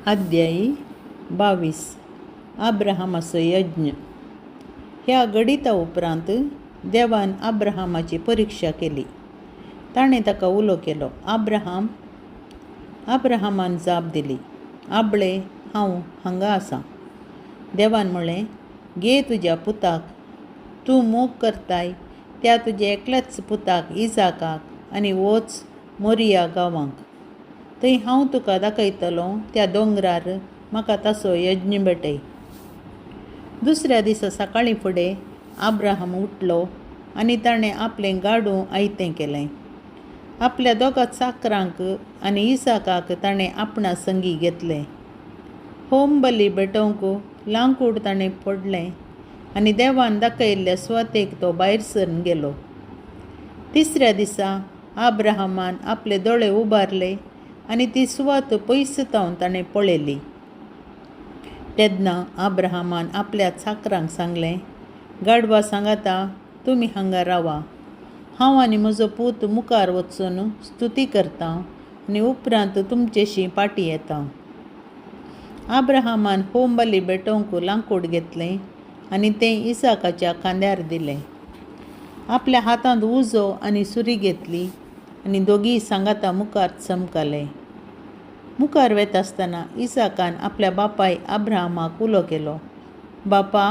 अध्यायी 22 अब्राहमाचो यज्ञ. ह्या गडिता उपरांत देवान अब्राहमाची परीक्षा केली. ताणें ताका उलो केलो. अब्राहमान जाप दिली, आबळे, हांव हांगा आसां. देवान म्हळें, घे तुज्या पुताक, तूं मोग करताय त्या तुज्या एकल्याच पुताक इसाकाक आनी वच मोरिया गांवांक. थंय हांव तुका दाखयतलो त्या दोंगरार म्हाका ताचो यज्ञ भेटय. दुसऱ्या दिसा सकाळीं फुडें अब्राहम उठलो आनी ताणें आपलें गाडूं आयतें केलें. आपल्या दोगा चाकरांक आनी इसाकाक ताणें आपणा संगी घेतलें. होम बली पेटोवंक लांकूड ताणें फोडलें आनी देवान दाखयल्ल्या सुवातेक तो भायर सरून गेलो. तिसऱ्या दिसा अब्राहमान आपले दोळे उबारले आनी ती सुवात पयस तावन ताणें पळयली. तेन्ना अब्राहमान आपल्या चाकरांक सांगलें, गाडवा सांगाता, तुमी हांगा रावा. हांव आनी म्हजो पूत मुखार वचून स्तुती करता आनी उपरांत तुमचेशी पाटी येता. अब्राहमान होम बली पेटोवंक लांकूड घेतलें आनी तें इसाकाच्या खांद्यार दिलें. आपल्या हातांत उजो आनी सुरी घेतली आनी दोगी सांगाता मुखार चमकले. मुखार वेता आसतना इसाकान आपल्या बापाय अब्राहमाक उलो केलो. बापा,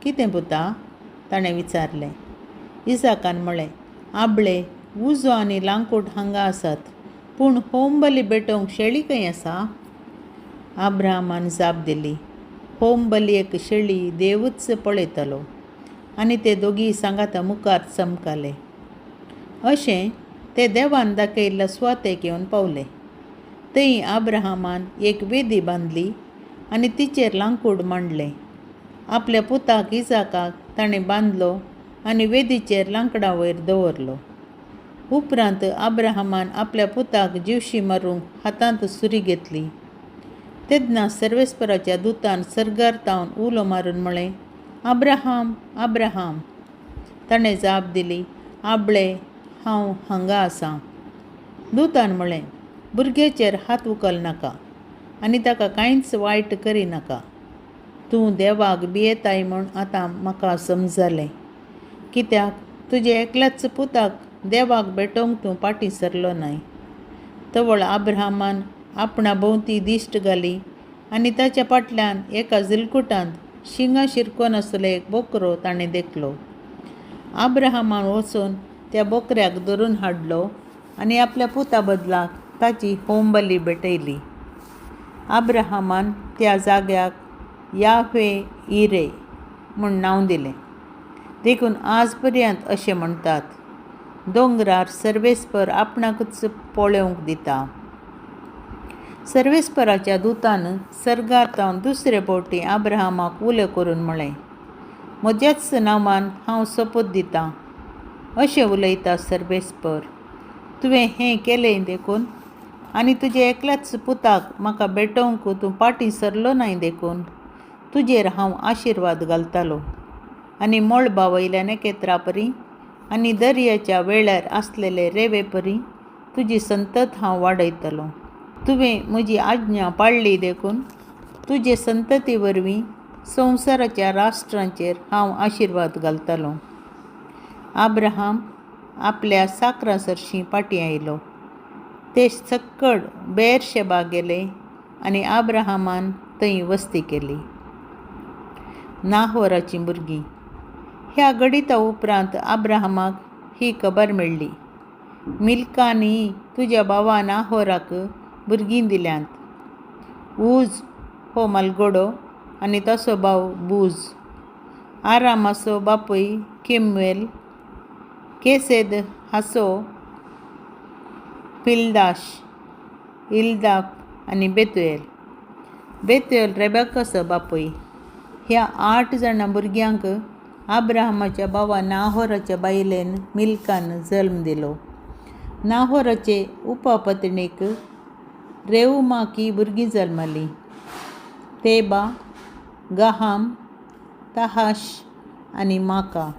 कितें पुता? ताणें विचारलें. इसाकान म्हळें, आबळे, उजो आनी लांकूड हांगा आसात, पूण होम बली पेटोवंक शेळी खंय आसा? अब्राहमान जाप दिली, होम बलयेक शेळी देवूच पळयतलो. आनी ते दोगी सांगाता मुखार चमकले. अशें ते देवान दाखयल्ल्या सुवातेक येवन पावले. थंय अब्राहमान एक वेदी बांदली आनी तिचेर लांकूड मांडलें. आपल्या पुताक इसाकाक ताणें बांदलो आनी वेदीचेर लांकडा वयर दवरलो. उपरांत अब्राहमान आपल्या पुताक जिवशी मारूंक हातांत सुरी घेतली. तेन्ना सर्वेस्पराच्या दुतान सर्गार तावन उलो मारून म्हळें, अब्राहम, अब्राहम. ताणें जाप दिली, आबळे, हांव हांगा आसां. दुतान म्हळें, भुरग्याचेर हात उखल नाका आनी ताका कांयच वायट करिनाका. तूं देवाक भियेताय म्हूण आतां म्हाका समजलें. कित्याक तुज्या एकल्याच पुताक देवाक भेटोवंक तूं पाटी सरलो नाय. तवळ अब्राहमान आपणा भोंवती दिश्ट घाली आनी ताच्या फाटल्यान एका जिलकुटांत शिंगां शिरकोन आसलो एक बोकरो ताणें देखलो. अब्राहमान वचून त्या बोकऱ्याक धरून हाडलो आनी आपल्या पुता बदलाक ताची होम बली भेटयली. अब्राहमान त्या जाग्याक याह्वे इरे म्हूण नांव दिलें. देखून आज पर्यंत अशें म्हणटात, दोंगरार सर्वेस्पर आपणाकच पळोवंक दिता. सर्वेस्पराच्या दुतान सर्गार तावन दुसरे फावटी अब्राहमाक उलो करून म्हळें, म्हज्याच नांवान हांव सोपूत दितां. अशें उलयता सर्वेस्पर, तुवें हें केलें देखून आनी तुज्या एकल्याच पुताक म्हाका भेटोवंक तूं पाटी सरलो नाय देखून तुजेर हांव आशिर्वाद घालतालो आनी मळबा वयल्या नेकेत्रा परी आनी दर्याच्या वेळार आसलेले रेवे परी तुजी संतत हांव वाडयतलो. तुवें म्हजी आज्ञा पाळ्ळी देखून तुजे संतती वरवीं संवसाराच्या राष्ट्रांचेर हांव आशिर्वाद घालतालो. अब्राहम आपल्या साकरा सरशीं पाटी आयलो. ते सक्कड बेरशेबा गेले आनी अब्राहमान थंय वस्ती केली. नाहोराची भुरगीं. ह्या गडिता उपरांत अब्राहमाक ही खबर मेळ्ळी, मिल्कानी तुज्या भावा नाहोराक भुरगीं दिल्यांत. उज हो मालगोडो आनी ताचो भाव बूज. आरामाचो बापूय केमुएल. केसेद हाचो पिल्दाश, इल्दाफ आनी बेतुएल. बेतुएल रेबेकाचो बापूय. ह्या 8 जाणां भुरग्यांक अब्राहमाच्या भावा नाहोराच्या बायलेन मिल्कान जल्म दिलो. नाहोराचे उपपत्नीक रेउमाकी भुरगीं जल्मलीं. तेबा, गाहाम, ताहाश आनी माका.